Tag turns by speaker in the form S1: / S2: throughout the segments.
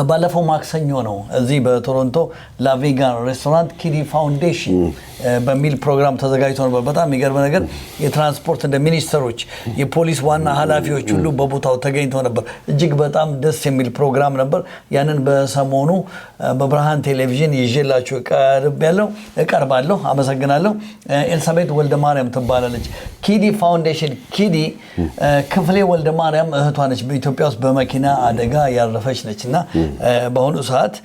S1: ባለፈው ማክሰኞ ነው እዚህ በቶሮንቶ ላቬጋ ሬስቶራንት kidi founadtion በሚል ፕሮግራም ተዘጋጅቶ ነበር። በጣም የሚገርም ነገር የትራንስፖርት እንደ ሚኒስተሮች የፖሊስ ዋና ኃላፊዎች ሁሉ በቦታው ተገኝተው ነበር። እጅግ በጣም ደስ የሚል ፕሮግራም ነበር። ያንን በሰሞኑ በብርሃን ቴሌቪዥን ይዤላችሁ እቀርባለሁ። አመሰግናለሁ። ኤልሳቤት ወልደማርያም ትባላለች። kidi founadtion kidi ክፍሌ ወልደማርያም እህቷ ነች። በኢትዮጵያ ውስጥ በመኪና አደጋ ያረፈች ነችና በአሁኑ ሰዓት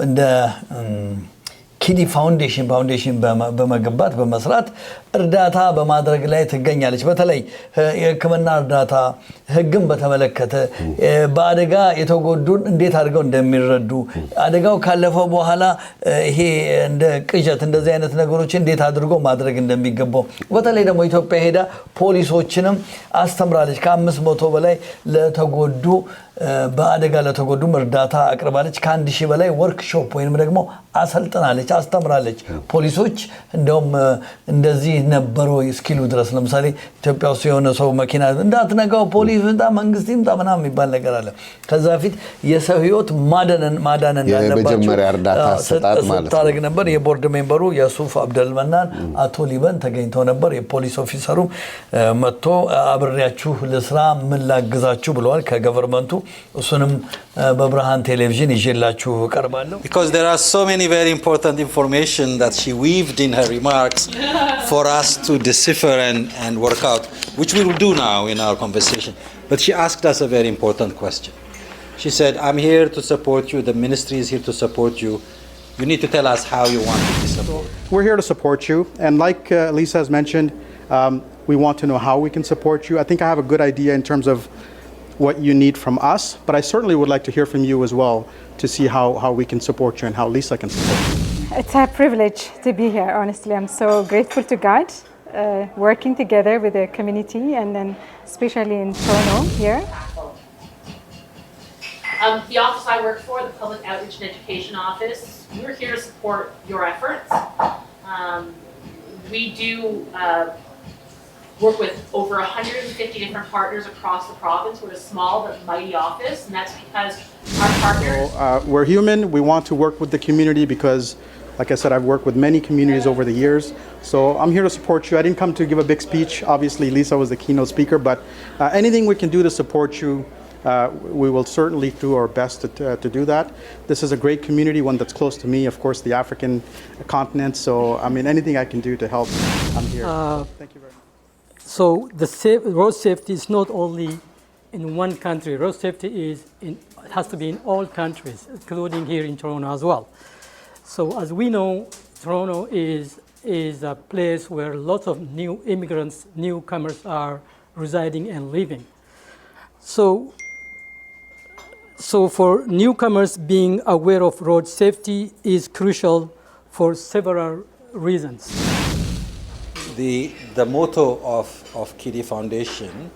S1: እንደ kidi foundation በመገንባት በመስራት እርዳታ በማድረግ ላይ ትገኛለች። በተለይ የሕክምና እርዳታ ህግም በተመለከተ በአደጋ የተጎዱን እንዴት አድርገው እንደሚረዱ አደጋው ካለፈ በኋላ ይሄ እንደ ቅጀት እንደዚህ አይነት ነገሮች እንዴት አድርገው ማድረግ እንደሚገባው በተለይ ደግሞ ኢትዮጵያ ሄዳ ፖሊሶችንም አስተምራለች። ከ500 በላይ ለተጎዱ በአደጋ ለተጎዱ እርዳታ አቅርባለች። ከ1000 በላይ ወርክሾፕ ወይንም ደግሞ አሰልጥናለች፣ አስተምራለች። ፖሊሶች እንደውም እንደዚህ ነበሩ እስኪሉ ድረስ ለምሳሌ ኢትዮጵያ ውስጥ የሆነ ሰው መኪና እንዳትነካው ፖሊስ እንዳ መንግስት ይምጣ ምናምን የሚባል ነገር አለ። ከዛ ፊት የሰው ህይወት ማዳን እንዳለባቸው
S2: የመጀመሪያ እርዳታ ሰጣት ማለት
S1: ታረግ ነበር። የቦርድ ሜምበሩ የሱፍ አብደልመናን አቶ ሊበን ተገኝተው ነበር። የፖሊስ ኦፊሰሩ መጥቶ አብሬያችሁ ለስራ ምን ላግዛችሁ ብለዋል ከገቨርመንቱ። እሱንም በብርሃን ቴሌቪዥን ይዤላችሁ ቀርባለሁ።
S3: Because there are so many very important information that she weaved in her remarks for us to decipher and work out, which we will do now in our conversation. But she asked us a very important question. She said, I'm here to support you, the ministry is here to support you. You need to tell us how you want to be supported.
S4: We're here to support you, and like Lisa has mentioned, we want to know how we can support you. I think I have a good idea in terms of what you need from us, but I certainly would like to hear from you as well to see how we can support you and how Lisa can support you.
S5: It's a privilege to be here, honestly. I'm so grateful to God, working together with the community and then especially in Toronto here.
S6: The office I work for, the Public Outreach and Education Office, we're here to support your efforts. We do work with over 150 different partners across the province. We're a small but mighty office, and that's because our partners...
S4: we're human. We want to work with the community because, like I said, I've worked with many communities over the years. So I'm here to support you. I didn't come to give a big speech. Obviously, Lisa was the keynote speaker, but anything we can do to support you, we will certainly do our best to do that. This is a great community, one that's close to me, of course, the African continent. So, I mean, anything I can do to help, I'm here. Thank you very much.
S7: So the road safety is not only in one country. Road safety has to be in all countries, including here in Toronto as well. So as we know, Toronto is a place where lots of new immigrants, newcomers are residing and living. So for newcomers, being aware of road safety is crucial for several reasons.
S3: The motto of kidi Foundation,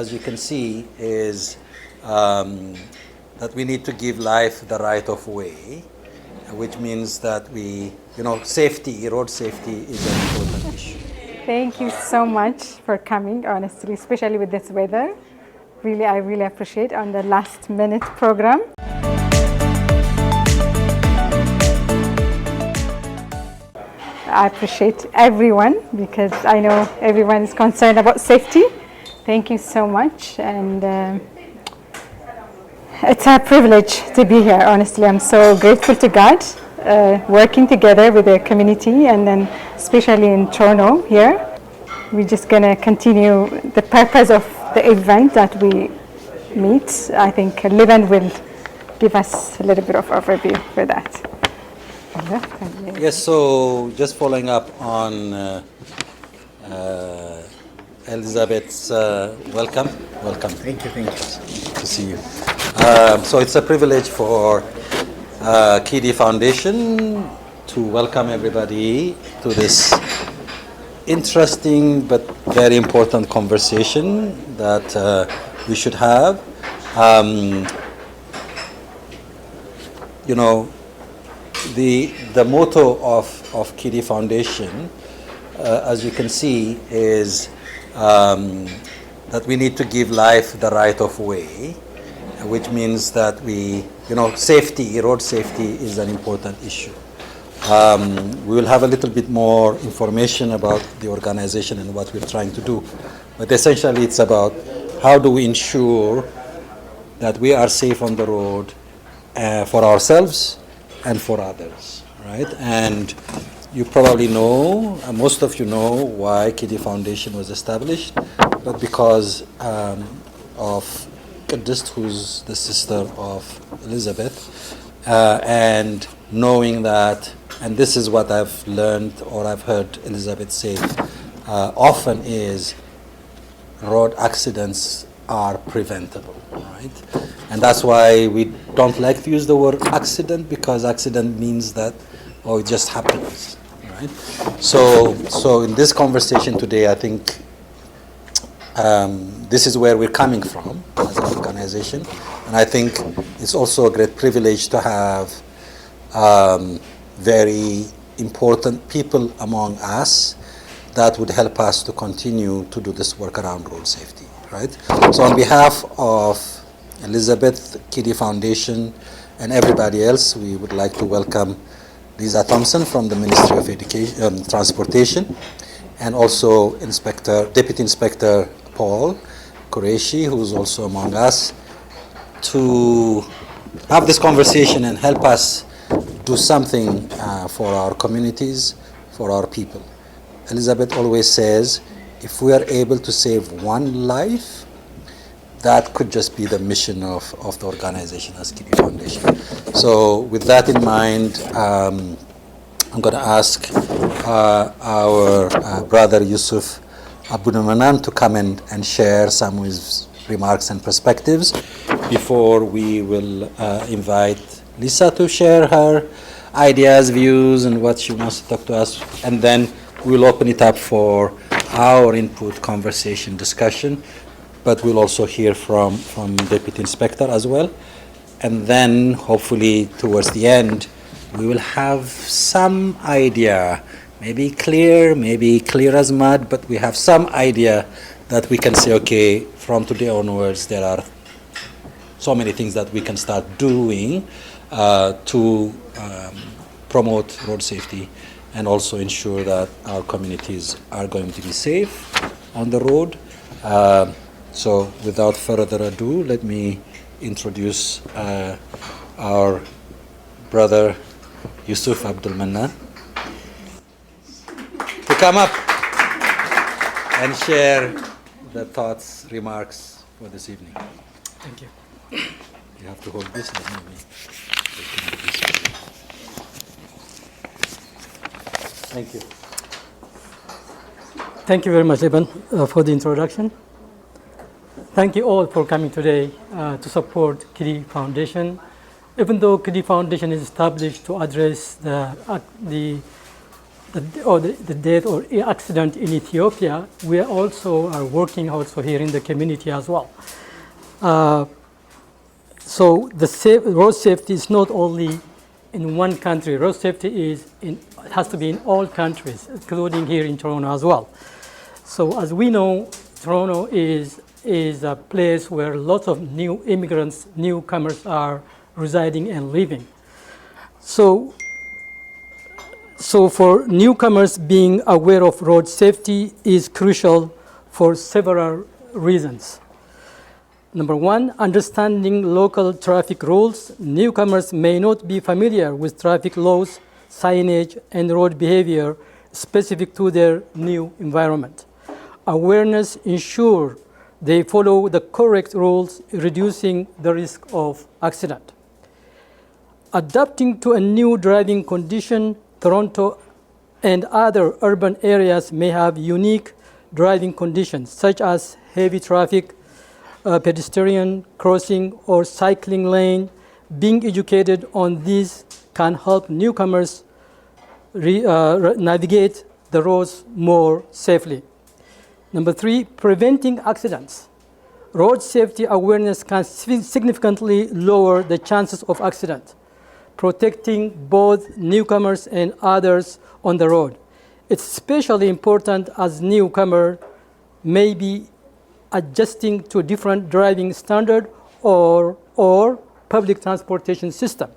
S3: as you can see, is that we need to give life the right of way, which means that safety, road safety is an important issue.
S5: Thank you so much for coming, honestly, especially with this weather. Really, I really appreciate on the last minute program. I appreciate everyone because I know everyone is concerned about safety. Thank you so much, and it's a privilege to be here, honestly. I'm so grateful to God, working together with the community and then especially in Toronto here. We're just going to continue the purpose of the event that we meet. I think Liban will give us a little bit of overview for that.
S3: Yes, so just following up on Elizabeth's welcome.
S1: Thank you.
S3: To see you. So it's a privilege for kidi Foundation to welcome everybody to this interesting but very important conversation that we should have. The motto of kidi Foundation, as you can see, is that we need to give life the right of way, which means that safety, road safety is an important issue. We will have a little bit more information about the organization and what we're trying to do. But essentially it's about how do we ensure that we are safe on the road for ourselves and for others, right? And you probably know, most of you know why Kidi Foundation was established, but because of Qidist, who's the sister of Elizabeth, and knowing that, and this is what I've learned or I've heard Elizabeth say often is road accidents are preventable, right? And that's why we don't like to use the word accident, because accident means that, oh, it just happens, right? So in this conversation today, I think this is where we're coming from as an organization. And I think it's also a great privilege to have very important people among us that would help us to continue to do this work around road safety, right? So on behalf of Elizabeth, Kidi Foundation, and everybody else, we would like to welcome Lisa Thompson from the Ministry of Education, Transportation, and also Deputy Inspector Paul Qureshi, who is also among us, to have this conversation and help us do something for our communities, for our people. Elizabeth always says, if we are able to save one life, that could just be the mission of the organization as Kidi Foundation. So with that in mind, I'm going to ask our brother Yusuf Abdulmanan to come and share some of his remarks and perspectives before we will invite Lisa to share her ideas, views, and what she wants to talk to us. And then we'll open it up for our input, conversation, discussion. But we'll also hear from Deputy Inspector as well. And then hopefully towards the end, we will have some idea, maybe clear as mud, but we have some idea that we can say, okay, from today onwards, there are so many things that we can start doing to promote road safety and also ensure that our communities are going to be safe on the road. So without further ado, let me introduce our brother Yusuf Abdulmanan to come up and share the thoughts, remarks for this evening.
S7: Thank you.
S3: You have to hold this. Thank you.
S7: Thank you very much, Eban, for the introduction. Thank you all for coming today to support Kidi Foundation. Even though Kidi Foundation is established to address the death or accident in Ethiopia, we are working also here in the community as well. So road safety is not only in one country. Road safety has to be in all countries, including here in Toronto as well. So as we know, Toronto is a place where lots of new immigrants, newcomers are residing and living. So for newcomers, being aware of road safety is crucial for several reasons. Number one, understanding local traffic rules. Newcomers may not be familiar with traffic laws, signage, and road behavior specific to their new environment. Awareness ensures they follow the correct rules, reducing the risk of accident. Adapting to a new driving condition, Toronto and other urban areas may have unique driving conditions, such as heavy traffic, pedestrian crossing, or cycling lane. Being educated on these can help newcomers navigate the roads more safely. Number three, preventing accidents. Road safety awareness can significantly lower the chances of accident, protecting both newcomers and others on the road. It's especially important as newcomers may be adjusting to different driving standard or or public transportation system.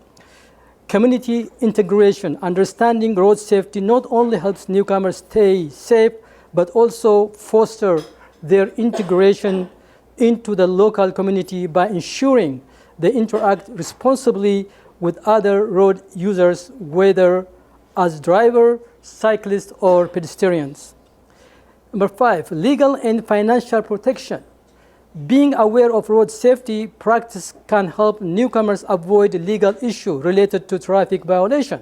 S7: Community integration, understanding road safety not only helps newcomers stay safe, but also foster their integration into the local community by ensuring they interact responsibly with other road users, whether as driver, cyclists, or pedestrians. Number 5, legal and financial protection. Being aware of road safety practice can help newcomers avoid legal issues related to traffic violation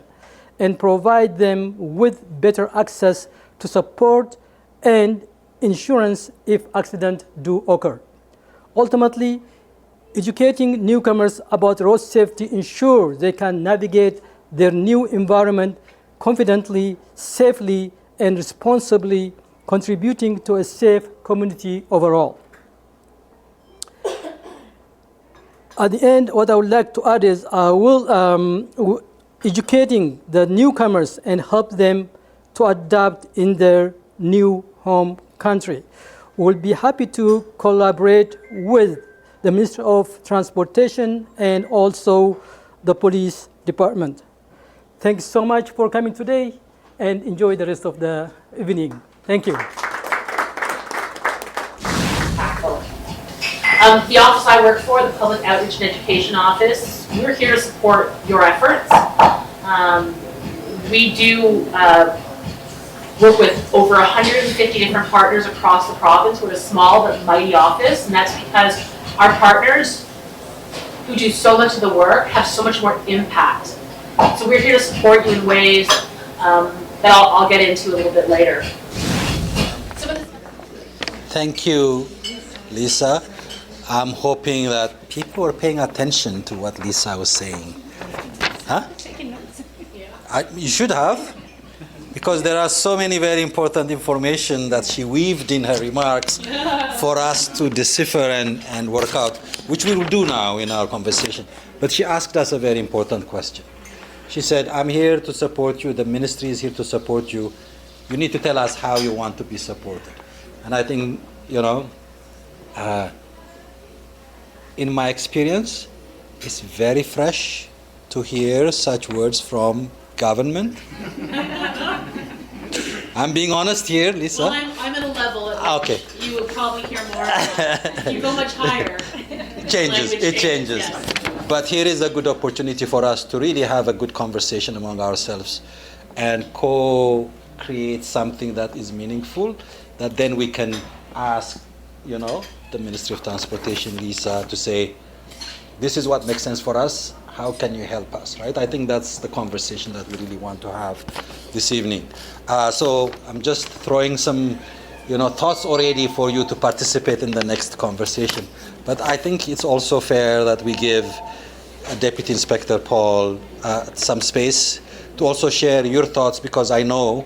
S7: and provide them with better access to support and insurance if accidents do occur. Ultimately, educating newcomers about road safety ensures they can navigate their new environment confidently, safely, and responsibly, contributing to a safe community overall. At the end, what I would like to add is I will educating the newcomers and help them to adapt in their new home country. We'll be happy to collaborate with the Ministry of Transportation and also the police department. Thanks so much for coming today and enjoy the rest of the evening. Thank you.
S6: The office I work for, the Public Outreach and Education Office, we're here to support your efforts. We do work with over 150 different partners across the province. We're a small but mighty office, and that's because our partners who do so much of the work have so much more impact. So we're here to support you in ways that I'll get into a little bit later.
S3: Thank you, Lisa. I'm hoping that people are paying attention to what Lisa was saying. Huh? You should have, because there are so many very important information that she weaved in her remarks for us to decipher and work out, which we will do now in our conversation. But she asked us a very important question. She said, I'm here to support you, the ministry is here to support you. You need to tell us how you want to be supported. And I think, in my experience, it's very fresh to hear such words from government. I'm being honest here, Lisa.
S6: Well, I'm at a level at which you would probably hear more. You go much higher.
S3: It changes.
S6: Yes.
S3: But here is a good opportunity for us to really have a good conversation among ourselves and co-create something that is meaningful, that then we can ask, the Ministry of Transportation, Lisa, to say, this is what makes sense for us, how can you help us, right? I think that's the conversation that we really want to have this evening. So I'm just throwing some, thoughts already for you to participate in the next conversation. But I think it's also fair that we give Deputy Inspector Paul some space to also share your thoughts, because I know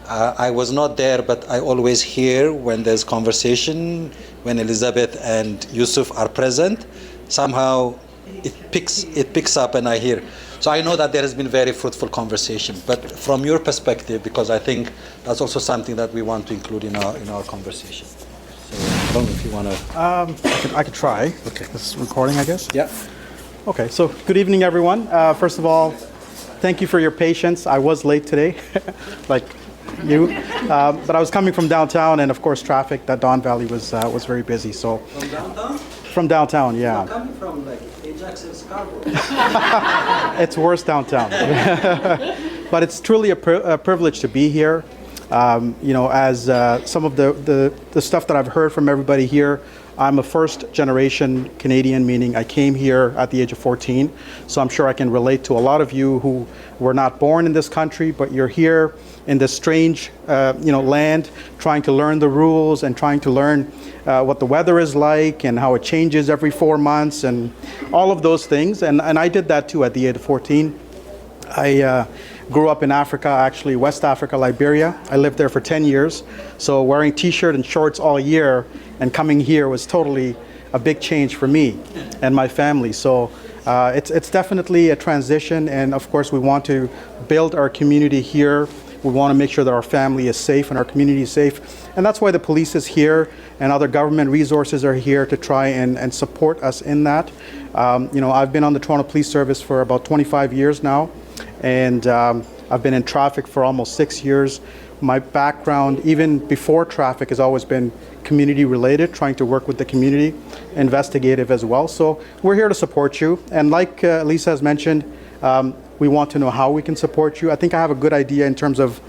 S3: I was not there, but I always hear when there's conversation, when Elizabeth and Yusuf are present, somehow it picks up and I hear. So I know that there has been very fruitful conversation, but from your perspective, because I think that's also something that we want to include in our conversation. So I don't know if you want to...
S4: I could try.
S3: Okay.
S4: This is recording, I guess?
S3: Yeah.
S4: Okay, so good evening, everyone. First of all, thank you for your patience. I was late today, like you, but I was coming from downtown, and of course traffic, that Don Valley was very busy, so.
S3: From downtown?
S4: From downtown, yeah.
S3: I'm coming from like Ajax and Scarborough.
S4: It's worse downtown. But it's truly a privilege to be here. As some of the stuff that I've heard from everybody here, I'm a first generation Canadian, meaning I came here at the age of 14. So I'm sure I can relate to a lot of you who were not born in this country, but you're here in this strange, land, trying to learn the rules and trying to learn what the weather is like and how it changes every 4 months and all of those things. And I did that too at the age of 14. I grew up in Africa, actually West Africa, Liberia. I lived there for 10 years. So wearing t-shirt and shorts all year and coming here was totally a big change for me and my family. So it's definitely a transition, and of course we want to build our community here We want to make sure that our family is safe and our community is safe. And that's why the police is here and other government resources are here to try and support us in that. I've been on the Toronto Police Service for about 25 years now, and I've been in traffic for almost 6 years. My background, even before traffic, has always been community related, trying to work with the community, investigative as well. So we're here to support you. And like Lisa has mentioned, we want to know how we can support you. I think I have a good idea in terms of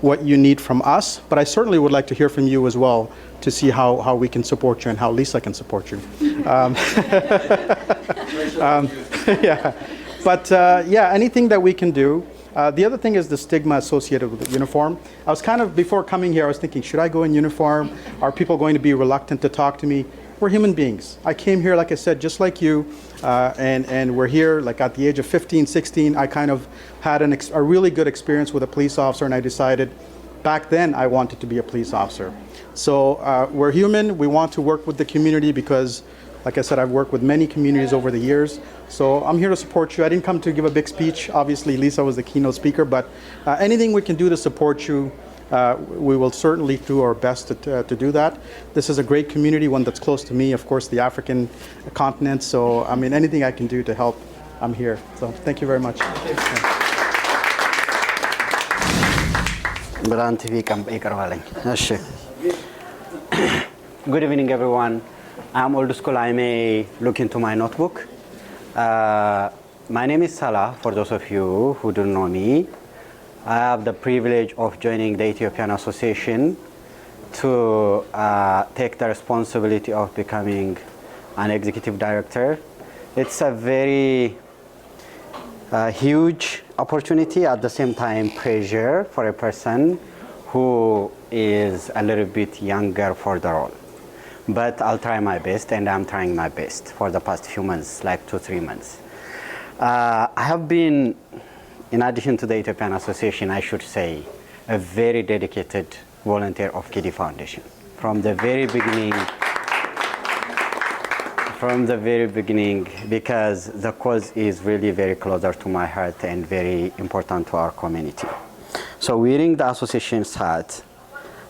S4: what you need from us, but I certainly would like to hear from you as well to see how we can support you and how Lisa can support you. Yeah, but anything that we can do. The other thing is the stigma associated with the uniform. I was kind of, before coming here, I was thinking, should I go in uniform? Are people going to be reluctant to talk to me? We're human beings. I came here, like I said, just like you, and we're here, like at the age of 15, 16, I kind of had a really good experience with a police officer, and I decided back then I wanted to be a police officer. So we're human. We want to work with the community because, like I said, I've worked with many communities over the years. So I'm here to support you. I didn't come to give a big speech. Obviously, Lisa was the keynote speaker, but anything we can do to support you, we will certainly do our best to do that. This is a great community, one that's close to me, of course, the African continent. So, I mean, anything I can do to help, I'm here. So thank you very much.
S8: BerhanTV Good evening, everyone. I'm old school. I may look into my notebook. My name is Salah, for those of you who don't know me. I have the privilege of joining the Ethiopian Association to take the responsibility of becoming an executive director. It's a very huge opportunity, at the same time pressure for a person who is a little bit younger for the role. But I'll try my best, and I'm trying my best for the past few months, like 2-3 months. I have been, in addition to the Ethiopian Association, I should say, a very dedicated volunteer of Kidi Foundation. From the very beginning, because the cause is really very closer to my heart and very important to our community. So wearing the association's hat,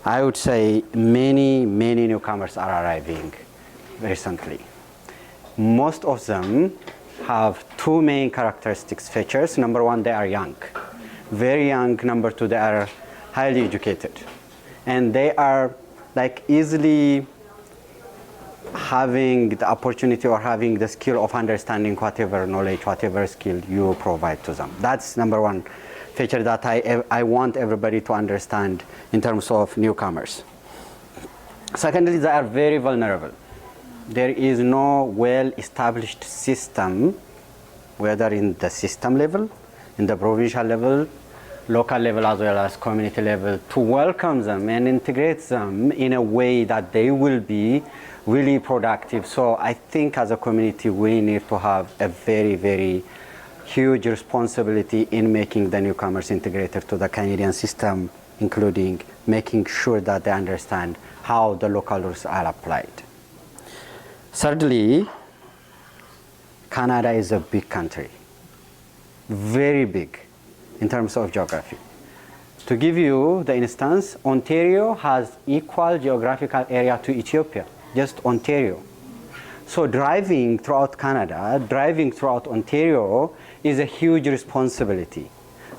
S8: I would say many newcomers are arriving recently. Most of them have two main characteristics, features. Number one, they are young, very young. Number two, they are highly educated. And they are like easily having the opportunity or having the skill of understanding whatever knowledge, whatever skill you provide to them. That's number one feature that I want everybody to understand in terms of newcomers. Secondly, they are very vulnerable. There is no well-established system, whether in the system level, in the provincial level, local level, as well as community level, to welcome them and integrate them in a way that they will be really productive. So I think as a community, we need to have a very huge responsibility in making the newcomers integrated to the Canadian system, including making sure that they understand how the local rules are applied. Thirdly, Canada is a big country, very big in terms of geography. To give you the instance, Ontario has equal geographical area to Ethiopia, just Ontario. So driving throughout Canada, driving throughout Ontario is a huge responsibility.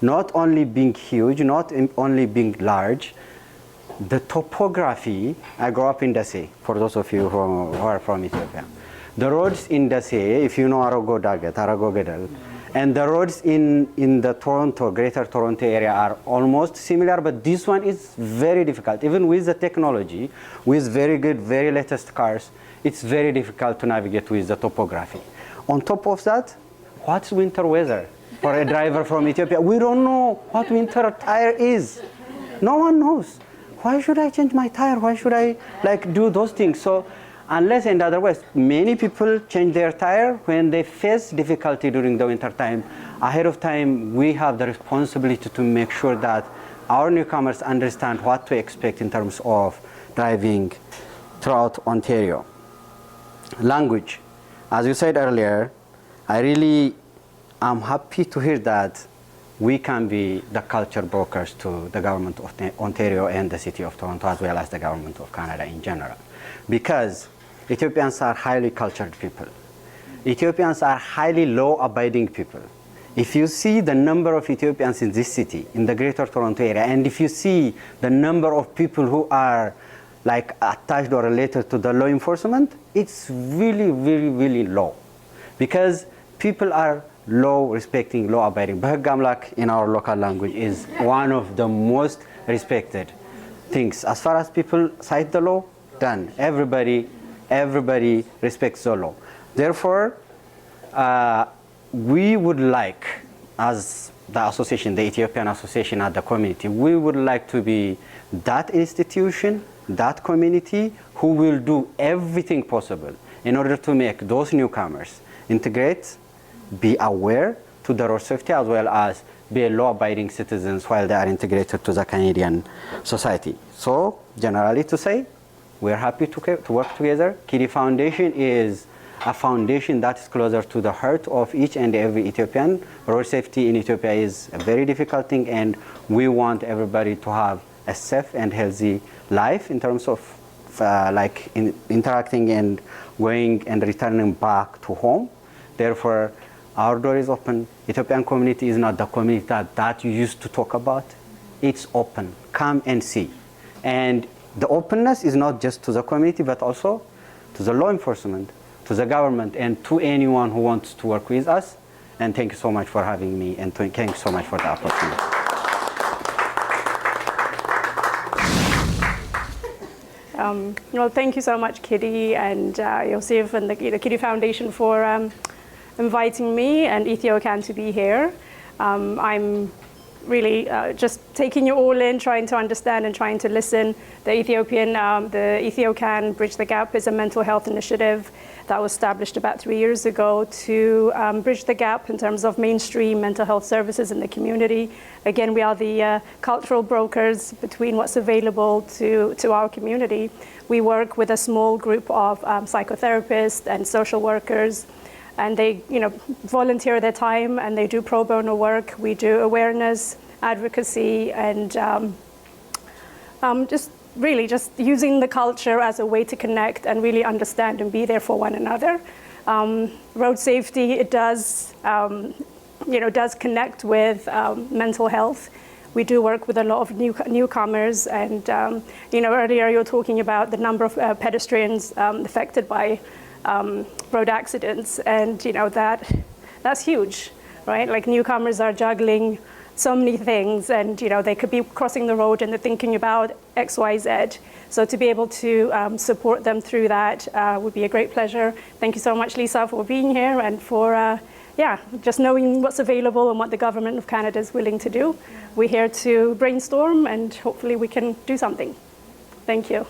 S8: Not only being huge, not only being large, the topography. I grew up in Dase, for those of you who are from Ethiopia. The roads in Dase, if you know Arago Dagat, Arago Gedal, and the roads in the Toronto, Greater Toronto area are almost similar, but this one is very difficult. Even with the technology, with very good, very latest cars, it's very difficult to navigate with the topography. On top of that, what's winter weather for a driver from Ethiopia? We don't know what winter tire is. No one knows. Why should I change my tire? Why should I do those things? So unless and otherwise, many people change their tire when they face difficulty during the winter time. Ahead of time, we have the responsibility to make sure that our newcomers understand what to expect in terms of driving throughout Ontario. Language. As you said earlier, I really am happy to hear that we can be the culture brokers to the government of Ontario and the city of Toronto, as well as the government of Canada in general. Because Ethiopians are highly cultured people. Ethiopians are highly law-abiding people. If you see the number of Ethiopians in this city, in the greater Toronto area, and if you see the number of people who are like attached or related to the law enforcement, it's really, really, really low. Because people are law respecting, law abiding. በህግ አምላክ in our local language is one of the most respected things. As far as people cite the law, done. Everybody respects the law. Therefore, we would like, as the association, the Ethiopian Association at the community, we would like to be that institution, that community who will do everything possible in order to make those newcomers integrate, be aware to the road safety, as well as be law-abiding citizens while they are integrated to the Canadian society. So, generally to say, we're happy to work together. Kidi Foundation is a foundation that is closer to the heart of each and every Ethiopian. Road safety in Ethiopia is a very difficult thing, and we want everybody to have a safe and healthy life in terms of interacting and going and returning back to home. Therefore, our door is open. Ethiopian community is not the community that you used to talk about. It's open. Come and see. And the openness is not just to the community, but also to the law enforcement, to the government, and to anyone who wants to work with us. And thank you so much for having me, and thank you so much for the opportunity.
S9: Well, thank you so much, Kidi and Yosef and the Kidi Foundation for inviting me and EthioCan to be here. I'm really just taking you all in, trying to understand and trying to listen. The EthioCan Bridge the Gap is a mental health initiative that was established about 3 years ago to bridge the gap in terms of mainstream mental health services in the community. Again, we are the cultural brokers between what's available to our community. We work with a small group of psychotherapists and social workers, and they volunteer their time and they do pro bono work. We do awareness, advocacy, and just using the culture as a way to connect and really understand and be there for one another. Road safety, it does connect with mental health. We do work with a lot of newcomers, and earlier you were talking about the number of pedestrians affected by road accidents, and that's huge, right? Like, newcomers are juggling so many things, and they could be crossing the road and they're thinking about X, Y, Z. So to be able to support them through that would be a great pleasure. Thank you so much, Lisa, for being here and for just knowing what's available and what the government of Canada is willing to do. We're here to brainstorm, and hopefully we can do something. Thank you.